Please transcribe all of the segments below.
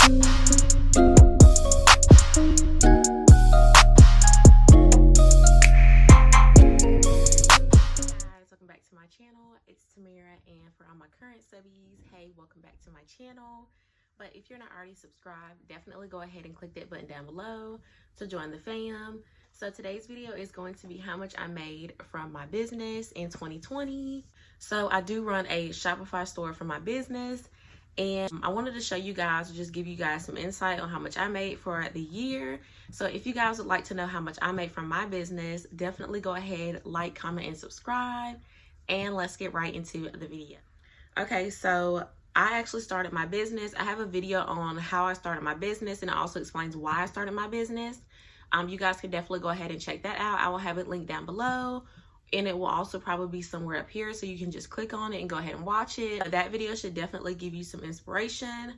Back to my channel. It's Timera, and for all my current subbies, hey, welcome back to my channel. But if you're not already subscribed, definitely go ahead and click that button down below to join the fam. So today's video is going to be how much I made from my business in 2020. So I do run a Shopify store for my business, and I wanted to show you guys, just give you guys some insight on how much I made for the year. So if you guys would like to know how much I made from my business, definitely go ahead, like, comment, and subscribe. And let's get right into the video. Okay, so I actually started my business. I have a video on how I started my business, and it also explains why I started my business. You guys can definitely go ahead and check that out. I will have it linked down below, and it will also probably be somewhere up here, so you can just click on it and go ahead and watch it. That video should definitely give you some inspiration.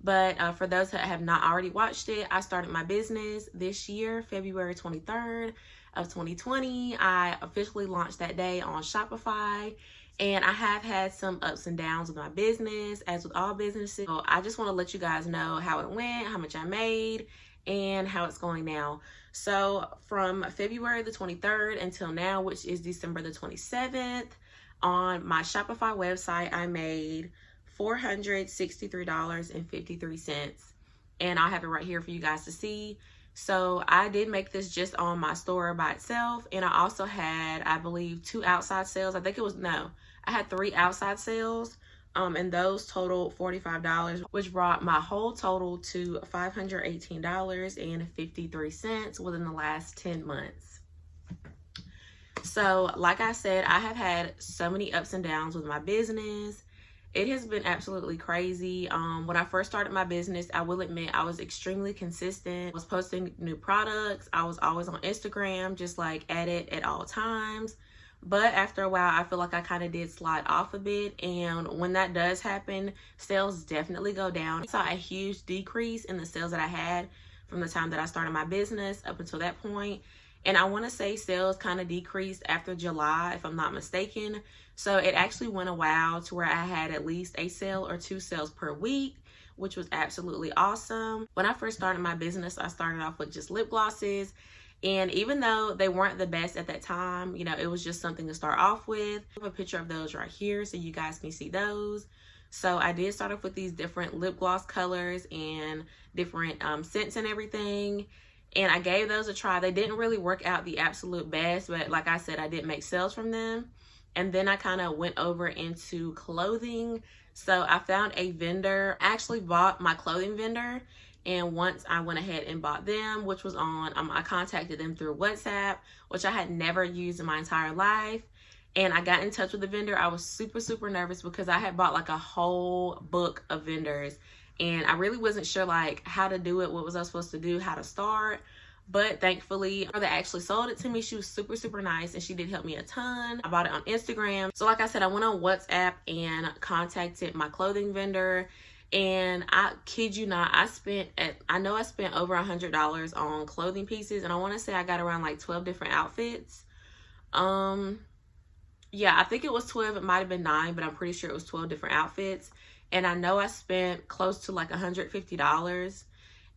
But for those that have not already watched it, I started my business this year, February 23rd of 2020. I officially launched that day on Shopify, and I have had some ups and downs with my business, as with all businesses. So I just want to let you guys know how it went, how much I made, and how it's going now. So from February the 23rd until now, which is December the 27th, on my Shopify website, I made $463.53, and I'll have it right here for you guys to see. So I did make this just on my store by itself, and I also had, I believe, 2 outside sales. I had 3 outside sales, and those totaled $45, which brought my whole total to $518.53 within the last 10 months. So like I said, I have had so many ups and downs with my business. It has been absolutely crazy. When I first started my business, I will admit I was extremely consistent. I was posting new products. I was always on Instagram, just like at it at all times. But after a while, I feel like I kind of did slide off a bit. And when that does happen, sales definitely go down. I saw a huge decrease in the sales that I had from the time that I started my business up until that point. And I want to say sales kind of decreased after July, if I'm not mistaken. So it actually went a while to where I had at least a sale or 2 sales per week, which was absolutely awesome. When I first started my business, I started off with just lip glosses. And even though they weren't the best at that time, you know, it was just something to start off with. I have a picture of those right here so you guys can see those. So I did start off with these different lip gloss colors and different scents and everything. And I gave those a try. They didn't really work out the absolute best, but like I said, I did make sales from them. And then I kind of went over into clothing. So I found a vendor. I actually bought my clothing vendor, and once I went ahead and bought them, which was on, I contacted them through WhatsApp, which I had never used in my entire life. And I got in touch with the vendor. I was super, super nervous because I had bought like a whole book of vendors, and I really wasn't sure like how to do it, what was I supposed to do, how to start. But thankfully, they actually sold it to me. She was super, super nice, and she did help me a ton. I bought it on Instagram. So like I said, I went on WhatsApp and contacted my clothing vendor. And I kid you not, I spent over $100 on clothing pieces. And I want to say I got around like 12 different outfits. Yeah, I think it was 12. It might have been 9, but I'm pretty sure it was 12 different outfits. And I know I spent close to like $150.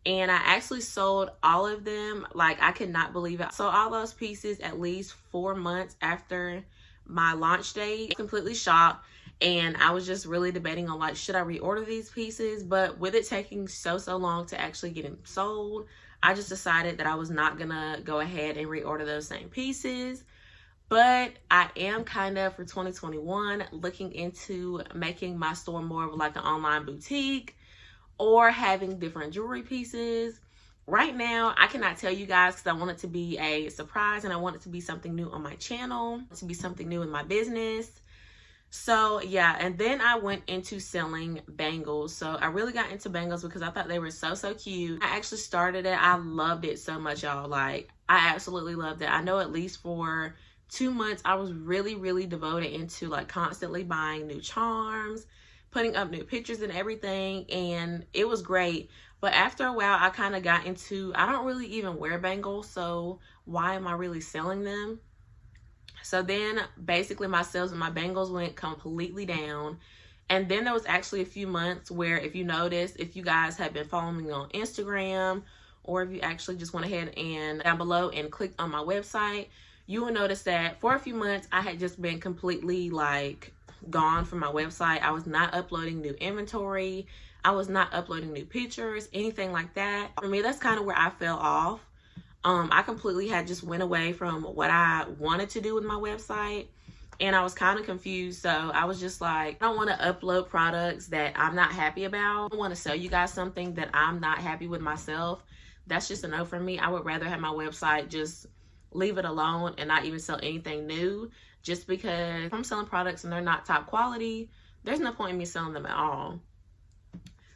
And I actually sold all of them. Like, I could not believe it. Sold all those pieces at least 4 months after my launch date. Completely shocked. And I was just really debating on like, should I reorder these pieces? But with it taking so long to actually get them sold, I just decided that I was not gonna go ahead and reorder those same pieces. But I am kind of, for 2021, looking into making my store more of like an online boutique, or having different jewelry pieces. Right now, I cannot tell you guys because I want it to be a surprise, and I want it to be something new on my channel, to be something new in my business. So yeah, and then I went into selling bangles. So I really got into bangles because I thought they were so cute. I actually started it. I loved it so much, y'all. Like, I absolutely loved it. I know at least for 2 months, I was really devoted into like constantly buying new charms, putting up new pictures and everything, and it was great. But after a while, I kind of got into, I don't really even wear bangles, so why am I really selling them? So then basically my sales of my bangles went completely down, And then there was actually a few months where, if you notice, if you guys have been following me on Instagram, or if you actually just went ahead and down below and clicked on my website, you will notice that for a few months I had just been completely like gone from my website. I was not uploading new inventory. I was not uploading new pictures, anything like that. For me, that's kind of where I fell off. I completely had just went away from what I wanted to do with my website, and I was kind of confused. So I was just like, I don't want to upload products that I'm not happy about. I don't want to sell you guys something that I'm not happy with myself. That's just a no for me. I would rather have my website just leave it alone and not even sell anything new, just because if I'm selling products and they're not top quality, there's no point in me selling them at all.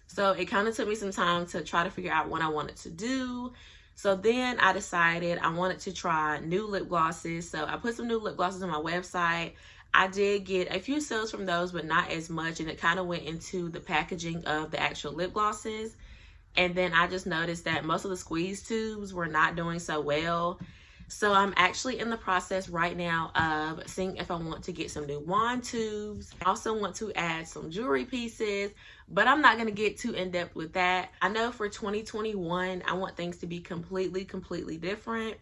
So it kind of took me some time to try to figure out what I wanted to do. So then I decided I wanted to try new lip glosses. So I put some new lip glosses on my website. I did get a few sales from those, but not as much. And it kind of went into the packaging of the actual lip glosses. And then I just noticed that most of the squeeze tubes were not doing so well. So I'm actually in the process right now of seeing if I want to get some new wand tubes. I also want to add some jewelry pieces, but I'm not going to get too in-depth with that. I know for 2021, I want things to be completely different.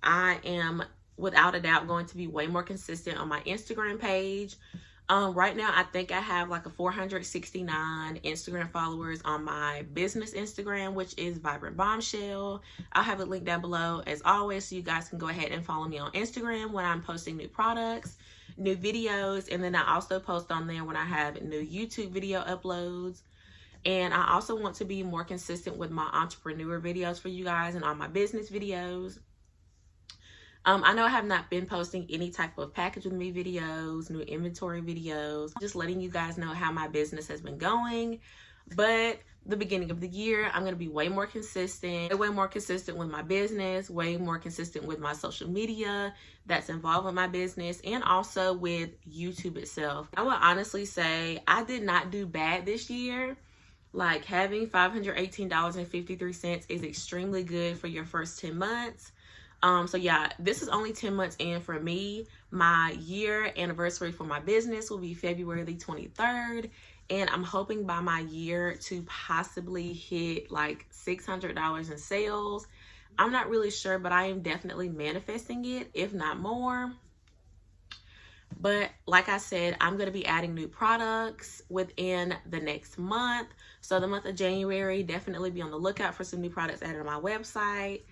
I am without a doubt going to be way more consistent on my Instagram page. Right now, I think I have like a 469 Instagram followers on my business Instagram, which is Vibrant Bombshell. I'll have it linked down below as always, so you guys can go ahead and follow me on Instagram when I'm posting new products, new videos, and then I also post on there when I have new YouTube video uploads. And I also want to be more consistent with my entrepreneur videos for you guys and all my business videos. I know I have not been posting any type of package with me videos, new inventory videos, just letting you guys know how my business has been going. But the beginning of the year, I'm going to be way more consistent with my business, way more consistent with my social media that's involved with my business, and also with YouTube itself. I will honestly say I did not do bad this year. Like, having $518.53 is extremely good for your first 10 months. So yeah, this is only 10 months in for me. My year anniversary for my business will be February the 23rd. And I'm hoping by my year to possibly hit like $600 in sales. I'm not really sure, but I am definitely manifesting it, if not more. But like I said, I'm going to be adding new products within the next month. So the month of January, definitely be on the lookout for some new products added on my website.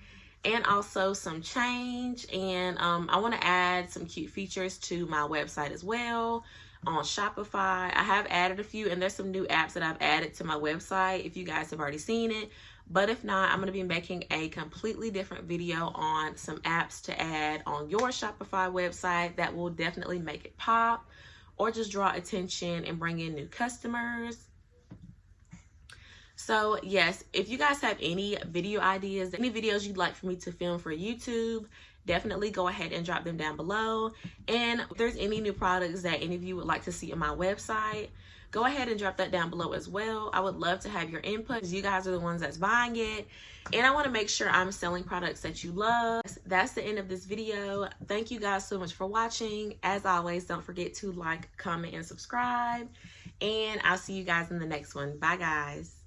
And also some change, and I want to add some cute features to my website as well on Shopify. I have added a few, and there's some new apps that I've added to my website if you guys have already seen it. But if not, I'm going to be making a completely different video on some apps to add on your Shopify website that will definitely make it pop or just draw attention and bring in new customers. So yes, if you guys have any video ideas, any videos you'd like for me to film for YouTube, definitely go ahead and drop them down below. And if there's any new products that any of you would like to see on my website, go ahead and drop that down below as well. I would love to have your input, because you guys are the ones that's buying it. And I want to make sure I'm selling products that you love. That's the end of this video. Thank you guys so much for watching. As always, don't forget to like, comment, and subscribe. And I'll see you guys in the next one. Bye, guys.